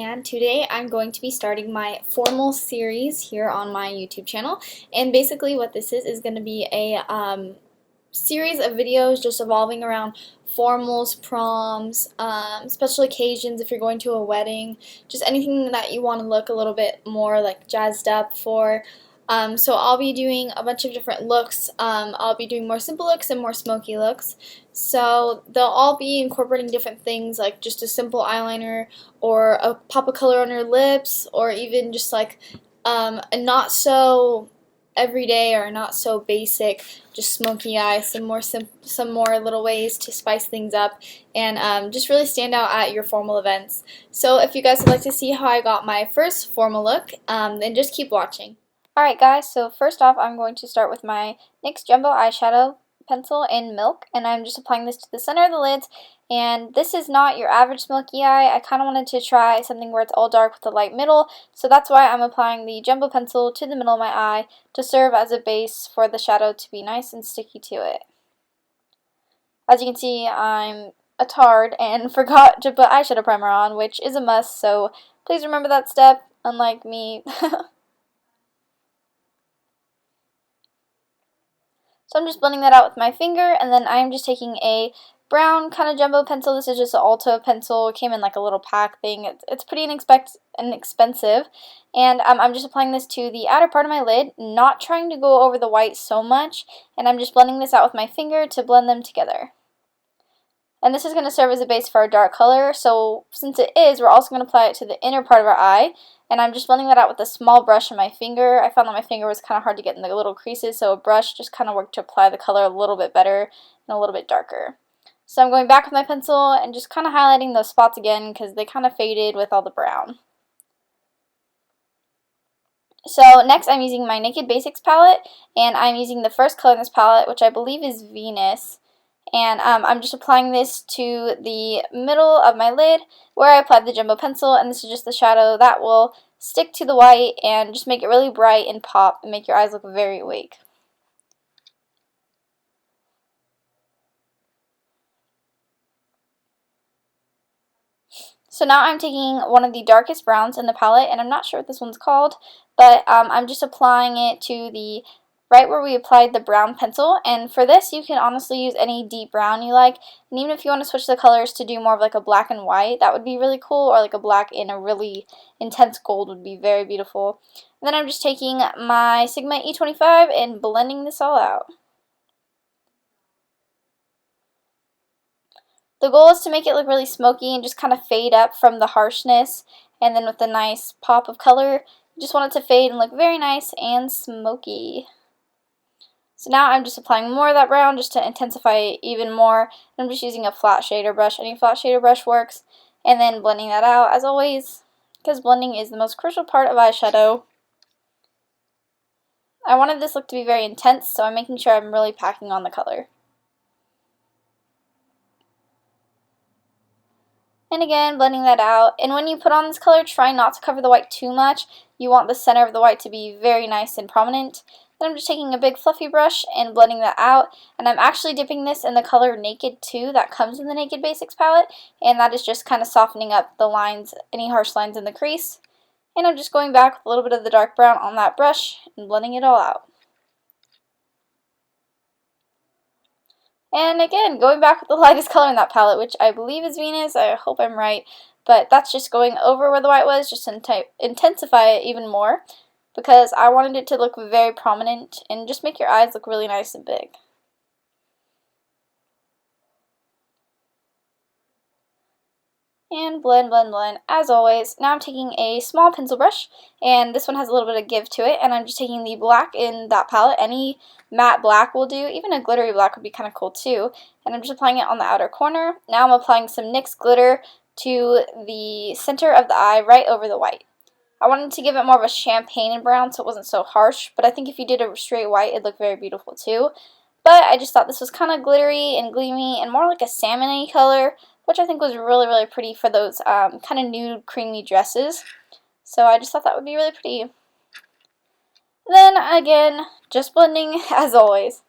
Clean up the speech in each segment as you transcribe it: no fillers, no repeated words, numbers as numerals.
and today I'm going to be starting my formal series here on my YouTube channel. And basically what this is going to be a series of videos just evolving around formals, proms, special occasions if you're going to a wedding, just anything that you want to look a little bit more like jazzed up for. So I'll be doing a bunch of different looks. I'll be doing more simple looks and more smoky looks. So they'll all be incorporating different things like just a simple eyeliner or a pop of color on your lips, or even just like a not so everyday or not so basic just smoky eye, some more little ways to spice things up and just really stand out at your formal events. So if you guys would like to see how I got my first formal look, then just keep watching. Alright guys, so first off I'm going to start with my NYX Jumbo Eyeshadow Pencil in Milk, and I'm just applying this to the center of the lids. And this is not your average smoky eye. I kind of wanted to try something where it's all dark with a light middle, so that's why I'm applying the Jumbo Pencil to the middle of my eye to serve as a base for the shadow to be nice and sticky to it. As you can see, I'm a tard and forgot to put eyeshadow primer on, which is a must, so please remember that step, unlike me. So I'm just blending that out with my finger, and then I'm just taking a brown kind of jumbo pencil. This is just an Ulta pencil. It came in like a little pack thing. It's pretty inexpensive. And I'm just applying this to the outer part of my lid, not trying to go over the white so much. And I'm just blending this out with my finger to blend them together. And this is going to serve as a base for our dark color. So since it is, we're also going to apply it to the inner part of our eye. And I'm just blending that out with a small brush on my finger. I found that my finger was kind of hard to get in the little creases, so a brush just kind of worked to apply the color a little bit better and a little bit darker. So I'm going back with my pencil and just kind of highlighting those spots again because they kind of faded with all the brown. So next I'm using my Naked Basics palette, and I'm using the first color in this palette, which I believe is Venus. And I'm just applying this to the middle of my lid where I applied the jumbo pencil, and this is just the shadow that will stick to the white and just make it really bright and pop and make your eyes look very awake. So now I'm taking one of the darkest browns in the palette, and I'm not sure what this one's called, but I'm just applying it to the right where we applied the brown pencil. And for this you can honestly use any deep brown you like, and even if you want to switch the colors to do more of like a black and white, that would be really cool, or like a black in a really intense gold would be very beautiful. And then I'm just taking my Sigma E25 and blending this all out. The goal is to make it look really smoky and just kind of fade up from the harshness, and then with a nice pop of color, you just want it to fade and look very nice and smoky. So now I'm just applying more of that brown just to intensify it even more. And I'm just using a flat shader brush. Any flat shader brush works. And then blending that out as always, because blending is the most crucial part of eyeshadow. I wanted this look to be very intense, so I'm making sure I'm really packing on the color. And again, blending that out. And when you put on this color, try not to cover the white too much. You want the center of the white to be very nice and prominent. Then I'm just taking a big fluffy brush and blending that out. And I'm actually dipping this in the color Naked 2 that comes in the Naked Basics palette. And that is just kind of softening up the lines, any harsh lines in the crease. And I'm just going back with a little bit of the dark brown on that brush and blending it all out. And again, going back with the lightest color in that palette, which I believe is Venus. I hope I'm right. But that's just going over where the white was, just to intensify it even more, because I wanted it to look very prominent and just make your eyes look really nice and big. And blend, blend, blend, as always. Now I'm taking a small pencil brush, and this one has a little bit of give to it, and I'm just taking the black in that palette. Any matte black will do, even a glittery black would be kind of cool too, and I'm just applying it on the outer corner. Now I'm applying some NYX glitter to the center of the eye, right over the white. I wanted to give it more of a champagne brown so it wasn't so harsh, but I think if you did a straight white, it'd look very beautiful too. But I just thought this was kind of glittery and gleamy and more like a salmon-y color, which I think was really, really pretty for those kind of nude, creamy dresses. So I just thought that would be really pretty. Then again, just blending as always.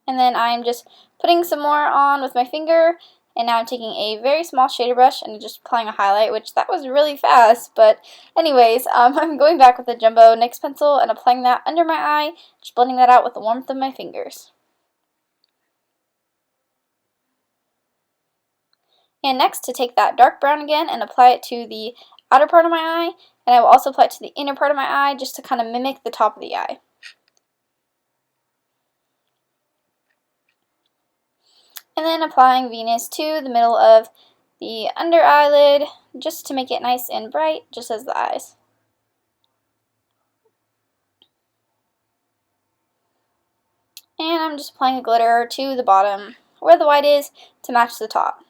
And then I'm just putting some more on with my finger. And now I'm taking a very small shader brush and just applying a highlight, which that was really fast. But anyways, I'm going back with the Jumbo NYX pencil and applying that under my eye, just blending that out with the warmth of my fingers. And next, to take that dark brown again and apply it to the outer part of my eye, and I will also apply it to the inner part of my eye just to kind of mimic the top of the eye. And then applying Venus to the middle of the under eyelid just to make it nice and bright, just as the eyes. And I'm just applying a glitter to the bottom where the white is to match the top.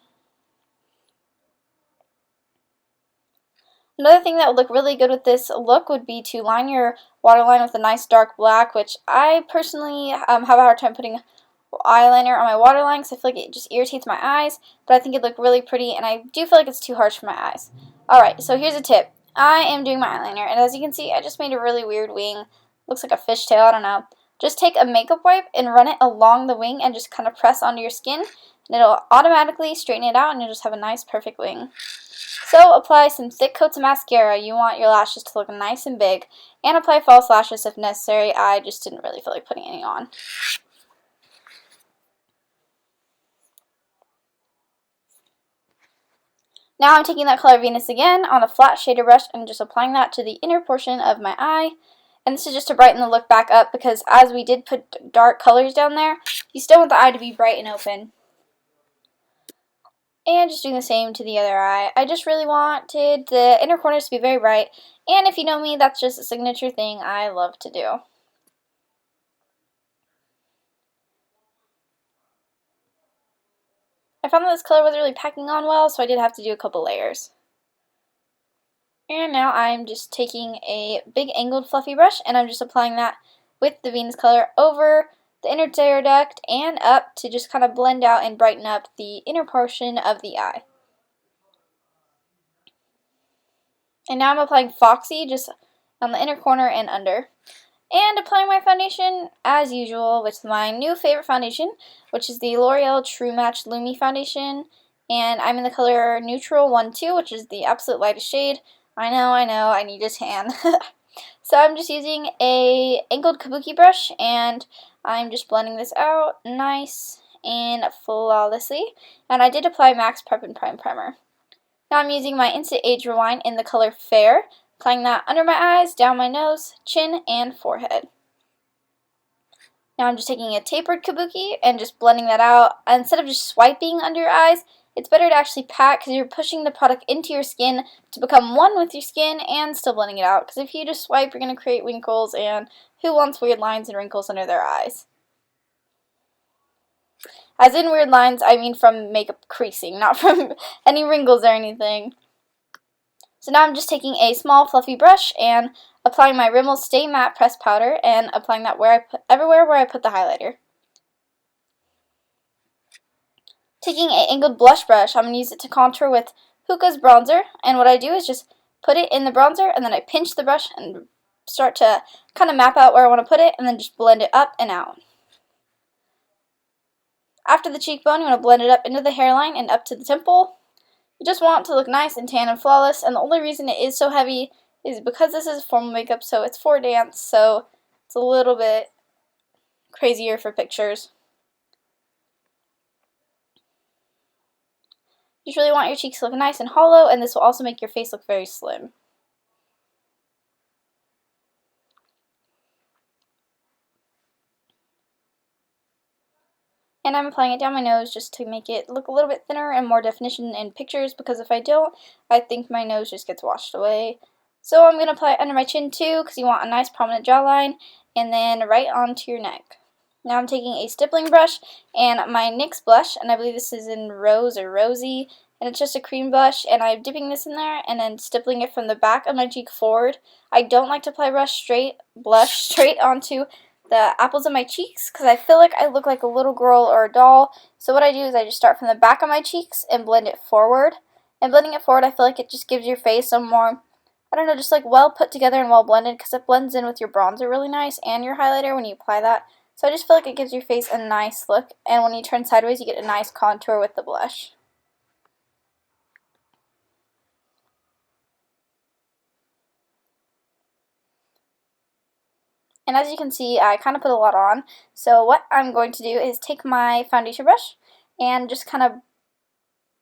Another thing that would look really good with this look would be to line your waterline with a nice dark black, which I personally have a hard time putting eyeliner on my waterline because I feel like it just irritates my eyes, but I think it'd look really pretty, and I do feel like it's too harsh for my eyes. Alright, so here's a tip. I am doing my eyeliner, and as you can see, I just made a really weird wing. Looks like a fishtail, I don't know. Just take a makeup wipe and run it along the wing and just kind of press onto your skin, and it'll automatically straighten it out, and you'll just have a nice, perfect wing. So apply some thick coats of mascara. You want your lashes to look nice and big, and apply false lashes if necessary. I just didn't really feel like putting any on. Now I'm taking that color Venus again on a flat shader brush and just applying that to the inner portion of my eye. And this is just to brighten the look back up because as we did put dark colors down there, you still want the eye to be bright and open. And just doing the same to the other eye. I just really wanted the inner corners to be very bright. And if you know me, that's just a signature thing I love to do. I found that this color wasn't really packing on well, so I did have to do a couple layers. And now I'm just taking a big angled fluffy brush and I'm just applying that with the Venus color over the inner tear duct and up to just kind of blend out and brighten up the inner portion of the eye. And now I'm applying Foxy just on the inner corner and under. And applying my foundation as usual with my new favorite foundation, which is the L'Oreal True Match Lumi Foundation. And I'm in the color Neutral 1-2, which is the absolute lightest shade. I know, I need a tan. So I'm just using a angled kabuki brush, and I'm just blending this out nice and flawlessly. And I did apply Max Prep and Prime Primer. Now I'm using my Instant Age Rewind in the color Fair, applying that under my eyes, down my nose, chin, and forehead. Now I'm just taking a tapered kabuki and just blending that out. Instead of just swiping under your eyes, it's better to actually pat because you're pushing the product into your skin to become one with your skin and still blending it out. Because if you just swipe, you're going to create wrinkles, and who wants weird lines and wrinkles under their eyes? As in weird lines, I mean from makeup creasing, not from any wrinkles or anything. So now I'm just taking a small fluffy brush and applying my Rimmel Stay Matte Pressed Powder and applying that everywhere where I put the highlighter. Taking an angled blush brush, I'm going to use it to contour with Hoka's bronzer, and what I do is just put it in the bronzer and then I pinch the brush and start to kind of map out where I want to put it and then just blend it up and out. After the cheekbone, you want to blend it up into the hairline and up to the temple. You just want to look nice and tan and flawless, and the only reason it is so heavy is because this is formal makeup, so it's for dance, so it's a little bit crazier for pictures. You just really want your cheeks to look nice and hollow, and this will also make your face look very slim. And I'm applying it down my nose just to make it look a little bit thinner and more definition in pictures, because if I don't, I think my nose just gets washed away. So I'm going to apply it under my chin too, because you want a nice prominent jawline, and then right onto your neck. Now I'm taking a stippling brush and my NYX blush, and I believe this is in Rose or Rosy, and it's just a cream blush, and I'm dipping this in there and then stippling it from the back of my cheek forward. I don't like to apply blush straight onto the apples of my cheeks because I feel like I look like a little girl or a doll. So what I do is I just start from the back of my cheeks and blend it forward. And blending it forward, I feel like it just gives your face some more, I don't know, just like well put together and well blended, because it blends in with your bronzer really nice and your highlighter when you apply that. So I just feel like it gives your face a nice look, and when you turn sideways, you get a nice contour with the blush. And as you can see, I kind of put a lot on. So what I'm going to do is take my foundation brush and just kind of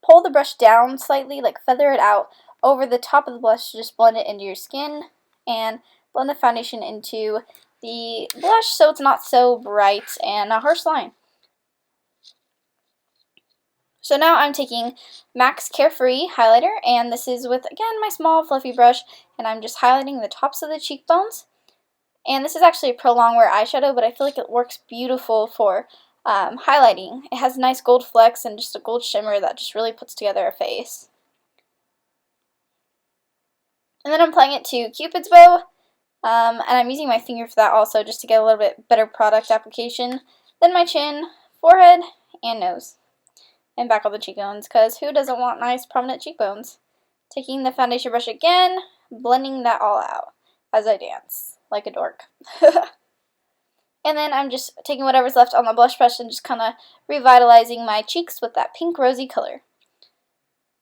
pull the brush down slightly, like feather it out over the top of the blush to just blend it into your skin and blend the foundation into the blush so it's not so bright and a harsh line. So now I'm taking MAC's Carefree highlighter, and this is with, again, my small fluffy brush, and I'm just highlighting the tops of the cheekbones. And this is actually a prolong wear eyeshadow, but I feel like it works beautiful for highlighting. It has a nice gold flecks and just a gold shimmer that just really puts together a face. And then I'm applying it to Cupid's bow, and I'm using my finger for that also just to get a little bit better product application. Then my chin, forehead, and nose. And back on the cheekbones, because who doesn't want nice prominent cheekbones? Taking the foundation brush again, blending that all out as I dance like a dork. And then I'm just taking whatever's left on the blush brush and just kind of revitalizing my cheeks with that pink rosy color.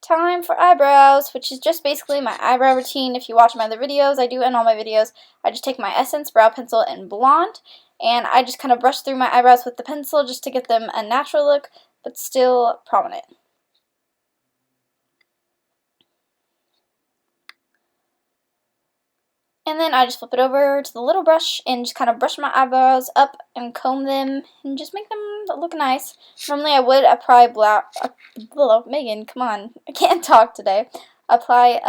Time for eyebrows, which is just basically my eyebrow routine. If you watch my other videos, I do in all my videos. I just take my Essence brow pencil in blonde, and I just kind of brush through my eyebrows with the pencil just to get them a natural look, but still prominent. And then I just flip it over to the little brush and just kind of brush my eyebrows up and comb them and just make them look nice. Normally I would apply Megan, come on, I can't talk today. Apply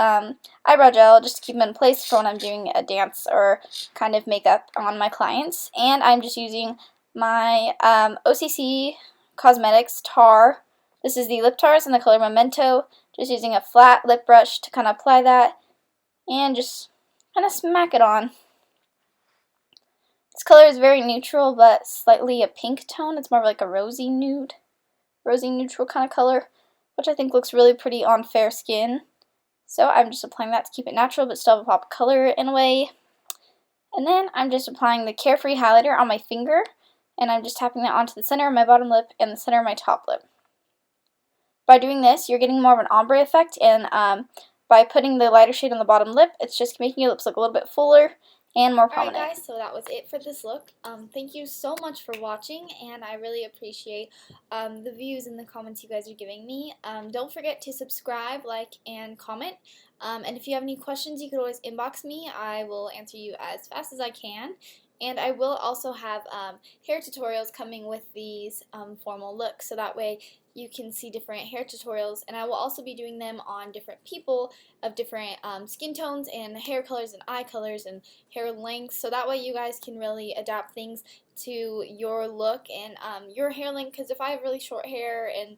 eyebrow gel just to keep them in place for when I'm doing a dance or kind of makeup on my clients. And I'm just using my OCC Cosmetics Tar. This is the lip tars in the color Memento. Just using a flat lip brush to kind of apply that and just kind of smack it on. This color is very neutral, but slightly a pink tone. It's more of like a rosy nude, rosy neutral kind of color, which I think looks really pretty on fair skin. So I'm just applying that to keep it natural, but still have a pop of color in a way. And then I'm just applying the Carefree highlighter on my finger, and I'm just tapping that onto the center of my bottom lip and the center of my top lip. By doing this, you're getting more of an ombre effect, and by putting the lighter shade on the bottom lip, it's just making your lips look a little bit fuller and more prominent. Alright guys, so that was it for this look. Thank you so much for watching, and I really appreciate the views and the comments you guys are giving me. Don't forget to subscribe, like, and comment. And if you have any questions, you can always inbox me. I will answer you as fast as I can. And I will also have hair tutorials coming with these formal looks, so that way you can see different hair tutorials, and I will also be doing them on different people of different skin tones and hair colors and eye colors and hair lengths, so that way you guys can really adapt things to your look and your hair length, because if I have really short hair and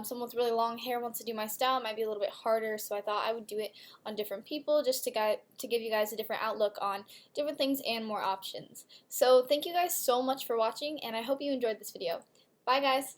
someone with really long hair wants to do my style, it might be a little bit harder, so I thought I would do it on different people just to give you guys a different outlook on different things and more options. So thank you guys so much for watching, and I hope you enjoyed this video. Bye guys!